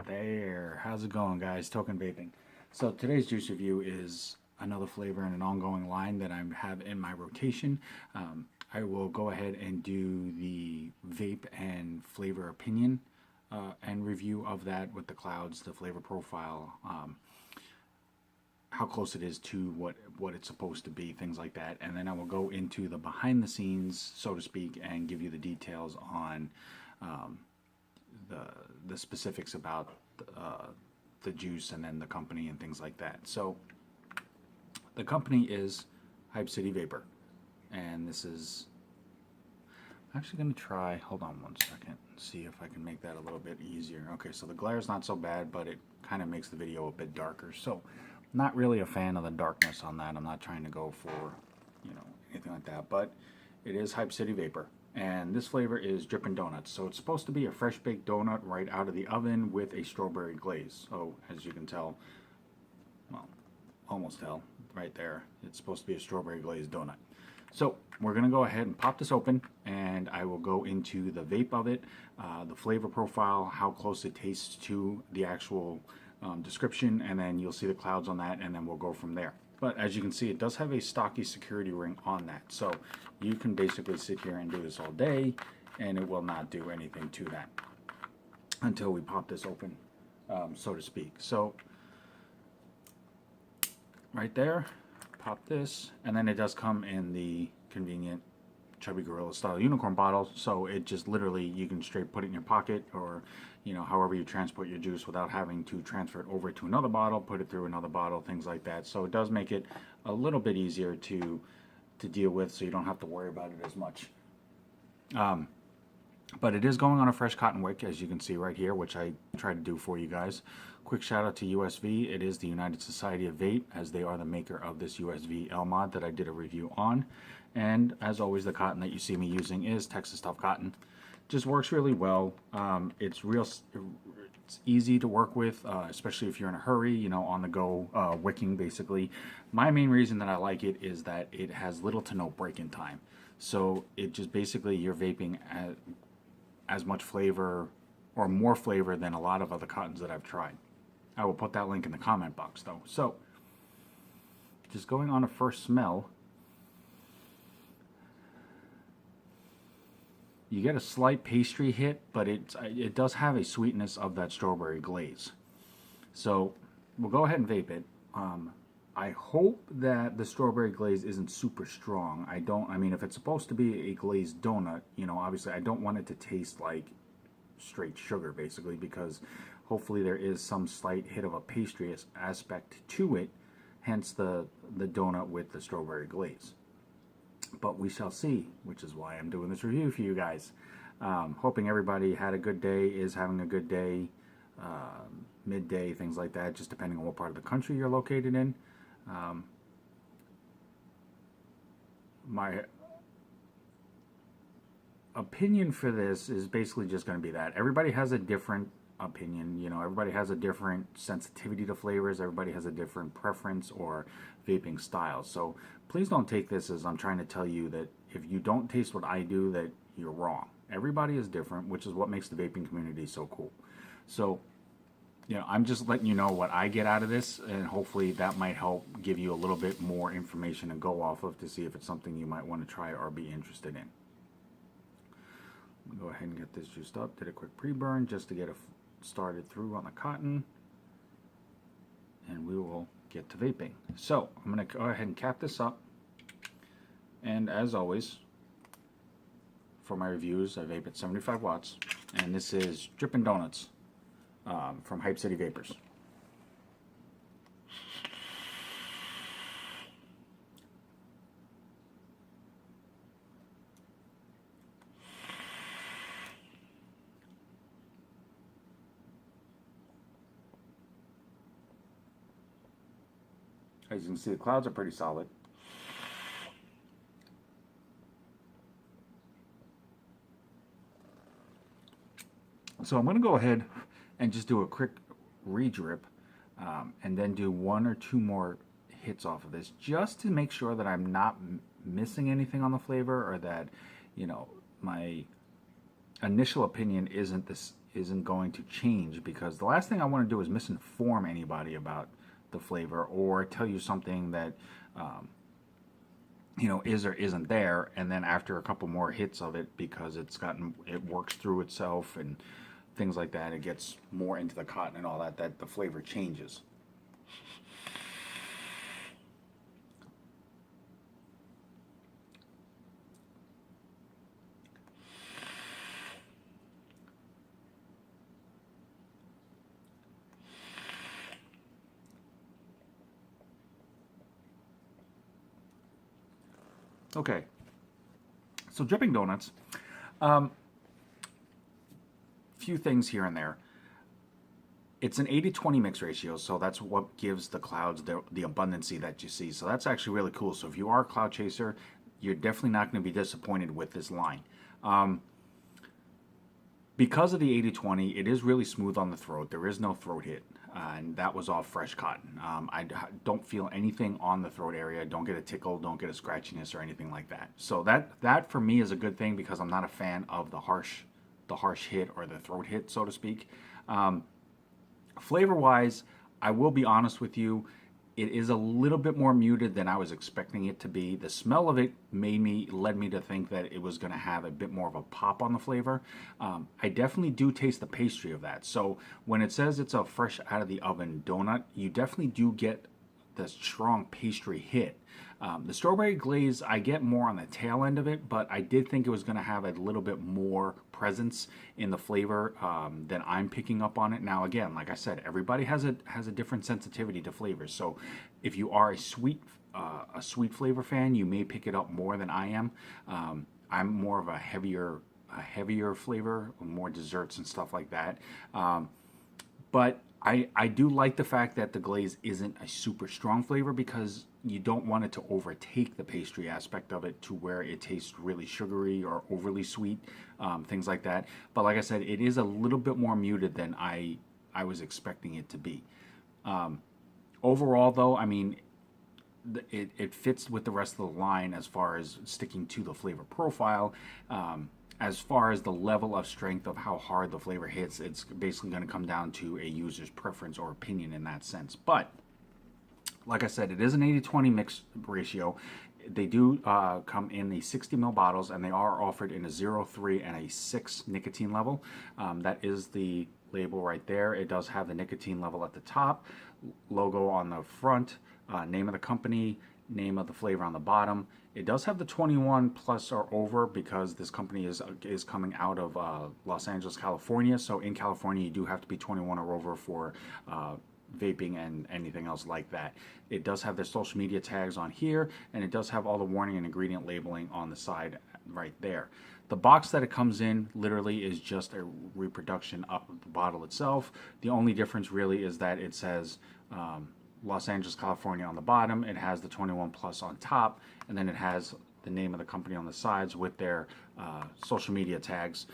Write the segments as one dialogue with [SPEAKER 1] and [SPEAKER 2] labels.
[SPEAKER 1] There, how's it going, guys? Token Vaping. So today's juice review is another flavor in an ongoing line that I have in my rotation. I will go ahead and do the vape and flavor opinion and review of that with the clouds, the flavor profile, how close it is to what it's supposed to be, things like that. And then I will go into the behind the scenes, so to speak, and give you the details on the specifics about the juice and then the company and things like that. So the company is Hype City Vapor, and this is, I'm actually going to try, hold on one second, see if I can make that a little bit easier. Okay, so the glare is not so bad, but it kind of makes the video a bit darker. So not really a fan of the darkness on that. I'm not trying to go for, anything like that, but it is Hype City Vapor. And this flavor is Drippin Donuts. So it's supposed to be a fresh baked donut right out of the oven with a strawberry glaze. So as you can tell, well, almost tell right there, it's supposed to be a strawberry glazed donut. So we're going to go ahead and pop this open, and I will go into the vape of it, the flavor profile, how close it tastes to the actual description, and then you'll see the clouds on that, and then we'll go from there. But as you can see, it does have a stocky security ring on that. So you can basically sit here and do this all day, and it will not do anything to that until we pop this open, so to speak. So right there, pop this, and then it does come in the convenient chubby gorilla style unicorn bottle. So it just literally, you can straight put it in your pocket, or however you transport your juice without having to transfer it over to another bottle, put it through another bottle, things like that. So it does make it a little bit easier to deal with, so you don't have to worry about it as much. But it is going on a fresh cotton wick, as you can see right here, which I try to do for you guys. Quick shout out to USV. It is the United Society of Vape, as they are the maker of this USV L mod that I did a review on. And as always, the cotton that you see me using is Texas Tough Cotton. Just works really well. It's easy to work with, especially if you're in a hurry, on the go, wicking basically. My main reason that I like it is that it has little to no break-in time. So it just basically, you're vaping as much flavor or more flavor than a lot of other cottons that I've tried. I will put that link in the comment box though. So just going on a first smell, you get a slight pastry hit, but it does have a sweetness of that strawberry glaze. So we'll go ahead and vape it. I hope that the strawberry glaze isn't super strong. I mean, if it's supposed to be a glazed donut, obviously I don't want it to taste like straight sugar, basically, because hopefully there is some slight hit of a pastry aspect to it, hence the donut with the strawberry glaze. But we shall see, which is why I'm doing this review for you guys. Hoping everybody had a good day, is having a good day, midday, things like that, just depending on what part of the country you're located in. My opinion for this is basically just going to be that everybody has a different opinion. Everybody has a different sensitivity to flavors. Everybody has a different preference or vaping style. So please don't take this as I'm trying to tell you that if you don't taste what I do, that you're wrong. Everybody is different, which is what makes the vaping community so cool. So I'm just letting you know what I get out of this, and hopefully that might help give you a little bit more information to go off of to see if it's something you might want to try or be interested in. Go ahead and get this juiced up. Did a quick pre-burn just to get it started through on the cotton, and we will get to vaping. So I'm going to go ahead and cap this up, and as always, for my reviews, I vape at 75 watts, and this is Drippin Donuts from Hype City Vapors. As you can see, the clouds are pretty solid. So I'm going to go ahead and just do a quick re-drip, and then do one or two more hits off of this, just to make sure that I'm not missing anything on the flavor, or that my initial opinion isn't going to change, because the last thing I want to do is misinform anybody about the flavor or tell you something that is or isn't there, and then after a couple more hits of it, because it works through itself and things like that, it gets more into the cotton and all that, that the flavor changes. Okay, so Drippin Donuts, few things here and there. It's an 80-20 mix ratio, so that's what gives the clouds the abundancy that you see. So that's actually really cool. So if you are a cloud chaser, you're definitely not going to be disappointed with this line. Because of the 80-20, it is really smooth on the throat. There is no throat hit, and that was all fresh cotton. I don't feel anything on the throat area. Don't get a tickle, don't get a scratchiness or anything like that. So that for me is a good thing, because I'm not a fan of the harsh hit or the throat hit, so to speak. Flavor-wise, I will be honest with you, it is a little bit more muted than I was expecting it to be. The smell of it led me to think that it was going to have a bit more of a pop on the flavor. I definitely do taste the pastry of that. So when it says it's a fresh out of the oven donut, you definitely do get the strong pastry hit. The strawberry glaze, I get more on the tail end of it, but I did think it was going to have a little bit more presence in the flavor than I'm picking up on it. Now, again, like I said, everybody has a different sensitivity to flavors. So if you are a sweet flavor fan, you may pick it up more than I am. I'm more of a heavier flavor, more desserts and stuff like that. But I do like the fact that the glaze isn't a super strong flavor, because you don't want it to overtake the pastry aspect of it to where it tastes really sugary or overly sweet, things like that. But like I said, it is a little bit more muted than I was expecting it to be. Overall, though, I mean, it fits with the rest of the line as far as sticking to the flavor profile. As far as the level of strength of how hard the flavor hits, it's basically going to come down to a user's preference or opinion in that sense. But like I said, it is an 80-20 mix ratio. They do come in the 60 ml bottles, and they are offered in a 0, 3, and a 6 nicotine level. That is the label right there. It does have the nicotine level at the top, logo on the front, name of the company, name of the flavor on the bottom. It does have the 21 plus or over, because this company is coming out of Los Angeles, California. So in California, you do have to be 21 or over for vaping and anything else like that. It does have their social media tags on here, and it does have all the warning and ingredient labeling on the side right there. The box that it comes in literally is just a reproduction of the bottle itself. The only difference really is that it says Los Angeles, California on the bottom. It has the 21 plus on top, and then it has the name of the company on the sides with their social media tags,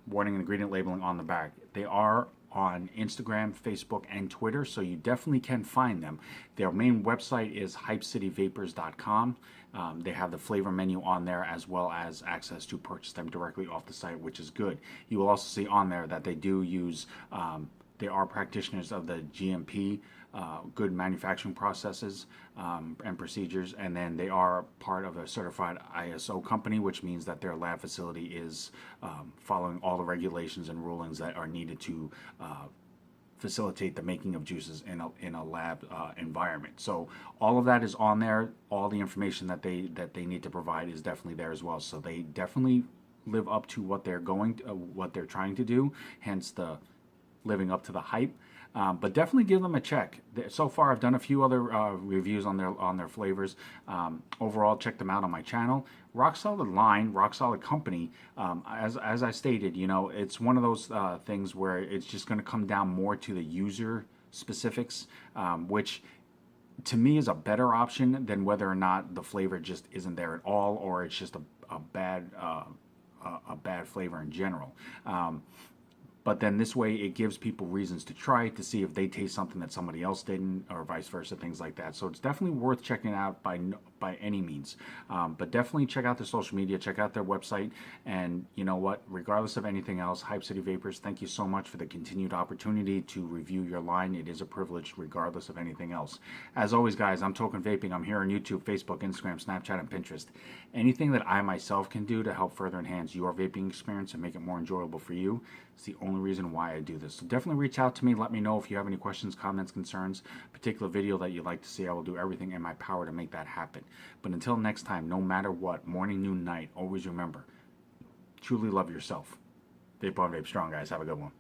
[SPEAKER 1] warning and ingredient labeling on the back. They are on Instagram, Facebook, and Twitter, so you definitely can find them. Their main website is hypecityvapors.com. They have the flavor menu on there, as well as access to purchase them directly off the site, which is good. You will also see on there that they do use, they are practitioners of the GMP, good manufacturing processes and procedures, and then they are part of a certified ISO company, which means that their lab facility is following all the regulations and rulings that are needed to facilitate the making of juices in a lab environment. So all of that is on there. All the information that they need to provide is definitely there as well. So they definitely live up to what they're trying to do. Hence the living up to the hype. But definitely give them a check. So far, I've done a few other reviews on their flavors. Overall, check them out on my channel. Rock solid line, rock solid company. As I stated, it's one of those things where it's just going to come down more to the user specifics, which to me is a better option than whether or not the flavor just isn't there at all, or it's just a bad flavor in general. But then this way it gives people reasons to try it, to see if they taste something that somebody else didn't, or vice versa, things like that. So it's definitely worth checking out by by any means. But definitely check out their social media, check out their website, and you know what, regardless of anything else, Hype City Vapors, thank you so much for the continued opportunity to review your line. It is a privilege regardless of anything else. As always, guys, I'm Token Vaping. I'm here on YouTube, Facebook, Instagram, Snapchat, and Pinterest. Anything that I myself can do to help further enhance your vaping experience and make it more enjoyable for you is the only reason why I do this. So definitely reach out to me. Let me know if you have any questions, comments, concerns, particular video that you'd like to see. I will do everything in my power to make that happen. But until next time, no matter what, morning, noon, night, always remember, truly love yourself. Vape on, vape strong, guys. Have a good one.